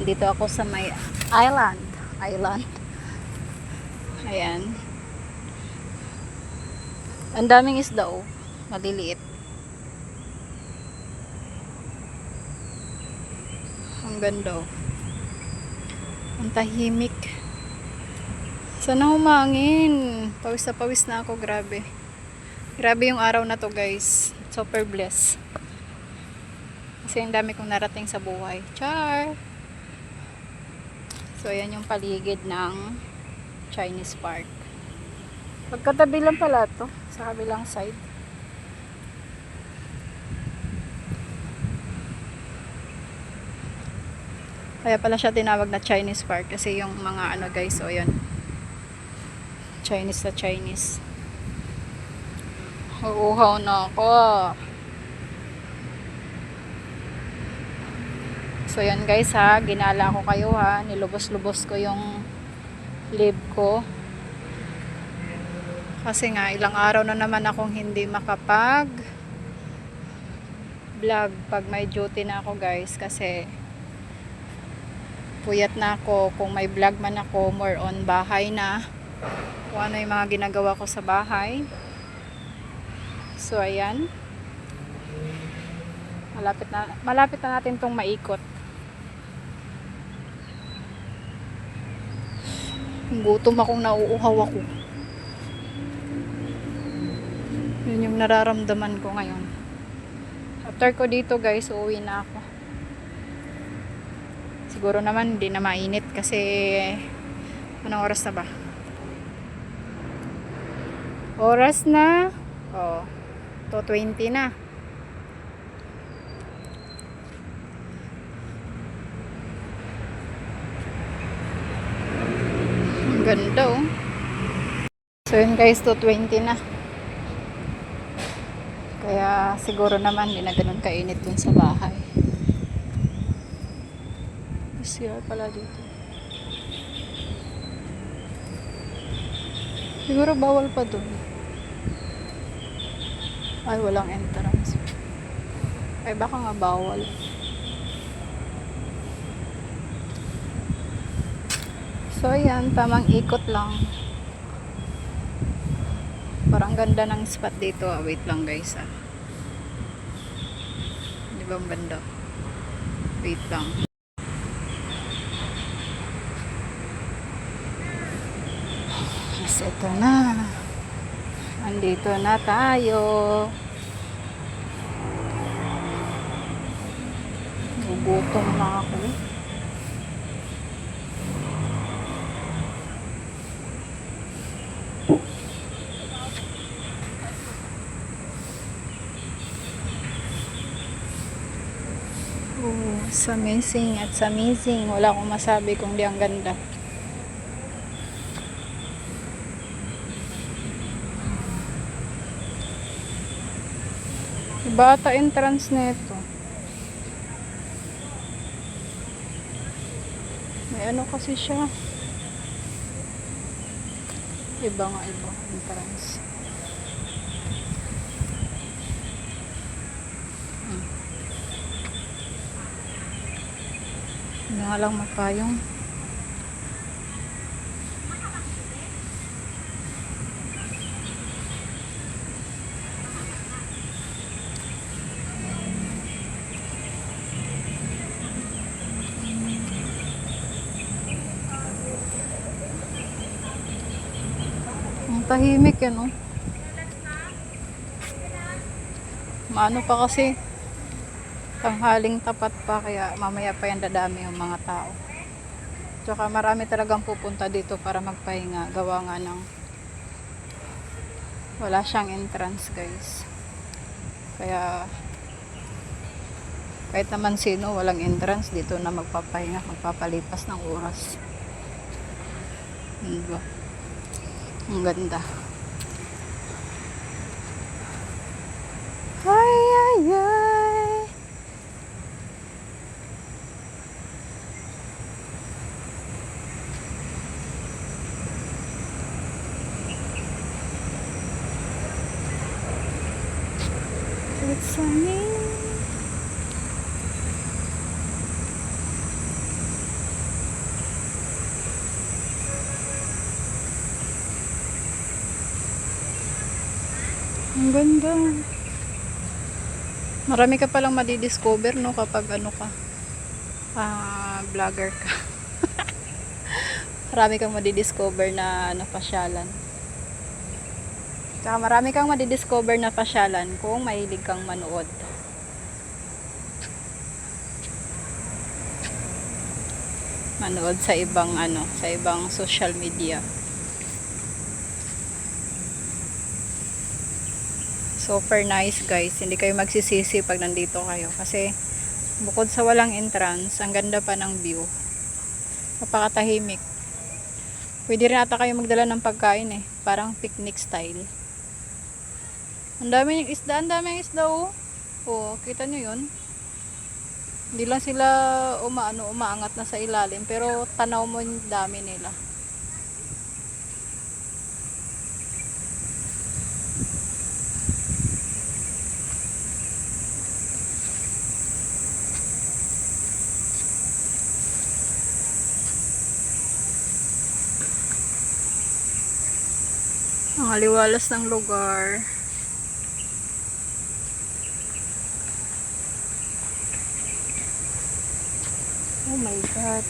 Nandito ako sa may island. Ayan. Ang daming isda oh. Maliliit. Ang ganda oh. Ang tahimik. Sana humangin. Pawis na pawis na ako. Grabe. Grabe yung araw na to guys. Super blessed. Kasi ang dami kong narating sa buhay. Char! So ayan yung paligid ng Chinese Park. Pagkatabi lang pala to. Sa kabilang side. Kaya pala siya tinawag na Chinese Park. Kasi yung mga ano guys. So ayan. Chinese na Chinese. Uuhaw na ako. So yan guys ha, ginala ko kayo ha, nilubos-lubos ko yung leave ko. Kasi nga ilang araw na naman akong hindi makapag vlog pag may duty na ako guys. Kasi puyat na ako, kung may vlog man ako, more on bahay na. Kung ano yung mga ginagawa ko sa bahay. So ayan. Malapit na natin tong maikot. Gutom akong nauuhaw ako. Yun yung nararamdaman ko ngayon. After ko dito guys, uuwi na ako. Siguro naman hindi na mainit kasi anong oras na ba? Oras na 2:20 na. Ang ganda oh. So yun guys, 2:20 na. Kaya siguro naman hindi na ganun kainit dun sa bahay. CR pala dito. Siguro bawal pa dun. Ay, walang entrance. Ay, baka nga bawal. So, ayan. Tamang ikot lang. Parang ganda ng spot dito. Wait lang guys ah. Di ba ang ganda? Wait lang. Yes, ito na. Andito na tayo. Gugutom na ako. It's amazing at amazing. Wala akong masabi kung di ang ganda. Iba ata entrance nito. May ano kasi siya. Iba nga iba entrance. Hindi nga lang mapayong. Ang tahimik yan oh. Maano pa kasi tanghaling tapat pa, kaya mamaya pa yan dadami yung mga tao. Tsaka marami talagang pupunta dito para magpahinga. Gawa nga ng wala siyang entrance guys. Kaya kahit naman sino walang entrance dito na magpapahinga, magpapalipas ng oras. Diba? Ang ganda. Ay ay ay. It's sunny. Ang ganda. Marami ka palang madidiscover, no, kapag ano ka, vlogger ka. Marami kang madidiscover na pasyalan. Tsaka marami kang madidiscover na pasyalan kung mahilig kang manood. Manood sa ibang sa ibang social media. Super nice guys. Hindi kayo magsisisi pag nandito kayo kasi bukod sa walang entrance, ang ganda pa ng view. Napakatahimik. Pwede rin ata kayo magdala ng pagkain eh. Parang picnic style. Ang daming isda oh. Oh, kita nyo yun? Hindi lang sila umaangat na sa ilalim, pero tanaw mo yung dami nila. Ang aliwalas ng lugar. Oh my God.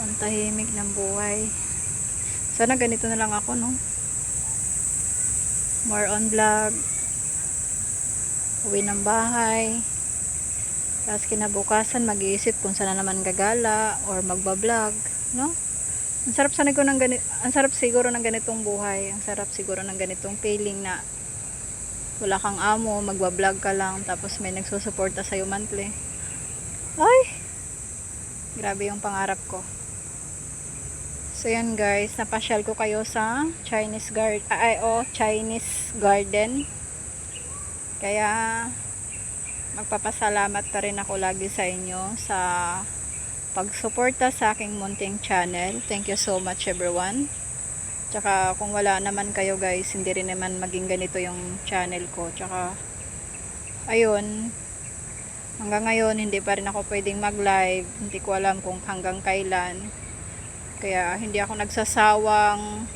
Ang tahimik ng buhay. Sana ganito na lang ako, no? More on vlog. Uwi ng bahay. Tapos kinabukasan mag-iisip kung saan na naman gagala or magba-vlog, no? Ang sarap siguro ng ganitong buhay. Ang sarap siguro ng ganitong feeling na wala kang amo, magba-vlog ka lang tapos may nagsusuporta sa iyo monthly. Ay! Grabe yung pangarap ko. So yan guys, napasyal ko kayo sa Chinese garden. Kaya magpapasalamat pa rin ako lagi sa inyo sa pagsuporta sa aking munting channel. Thank you so much everyone. Tsaka kung wala naman kayo guys, hindi rin naman maging ganito yung channel ko. Tsaka ayun, hanggang ngayon hindi pa rin ako pwedeng mag-live. Hindi ko alam kung hanggang kailan. Kaya hindi ako nagsasawang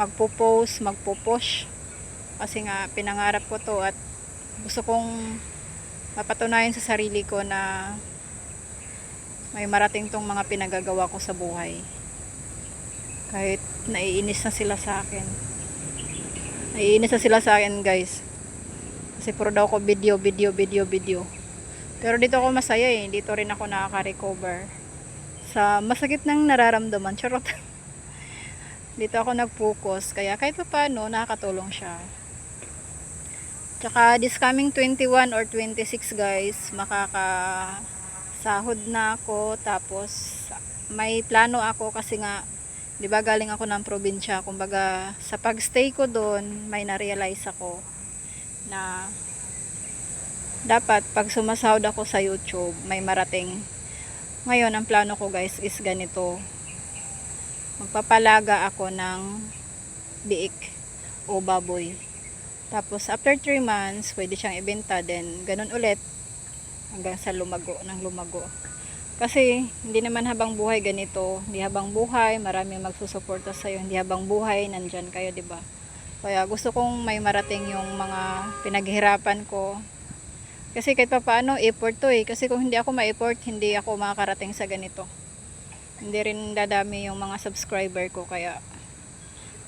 magpo-post, magpo-push. Kasi nga pinangarap ko to at gusto kong mapatunayan sa sarili ko na may marating tong mga pinagagawa ko sa buhay. Kahit naiinis na sila sa akin. Naiinis na sila sa akin guys. Kasi puro daw ko video. Pero dito ako masaya eh. Dito rin ako nakaka-recover sa masakit ng nararamdaman. Charot. Dito ako nag-focus. Kaya kahit pa paano nakakatulong siya. Tsaka this coming 21 or 26 guys, makakasahod na ako. Tapos may plano ako kasi nga, di ba galing ako ng probinsya. Kumbaga sa pagstay ko doon, may na-realize ako na dapat pag sumasahod ako sa YouTube, may marating. Ngayon, ang plano ko guys is ganito. Magpapalaga ako ng biik o baboy. Tapos, after 3 months, pwede siyang ibenta din. Ganun ulit. Hanggang sa lumago. Kasi, hindi naman habang buhay ganito. Hindi habang buhay, marami magsusuporta sa'yo. Hindi habang buhay, nandyan kayo, diba? Kaya, gusto kong may marating yung mga pinaghihirapan ko. Kasi kahit pa paano, effort to eh. Kasi kung hindi ako ma-effort, hindi ako makakarating sa ganito. Hindi rin dadami yung mga subscriber ko. Kaya,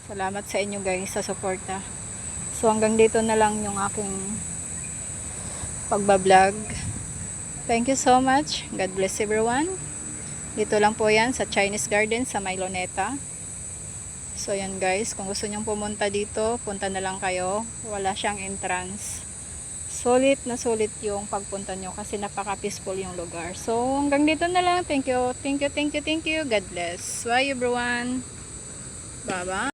salamat sa inyo guys sa suporta. So, hanggang dito na lang yung aking pagbablog. Thank you so much. God bless everyone. Dito lang po yan sa Chinese Garden sa Mayloneta. So, yan guys. Kung gusto nyong pumunta dito, punta na lang kayo. Wala siyang entrance. Sulit na sulit yung pagpunta nyo kasi napaka-peaceful yung lugar. So, hanggang dito na lang. Thank you. God bless. Bye everyone. Bye-bye.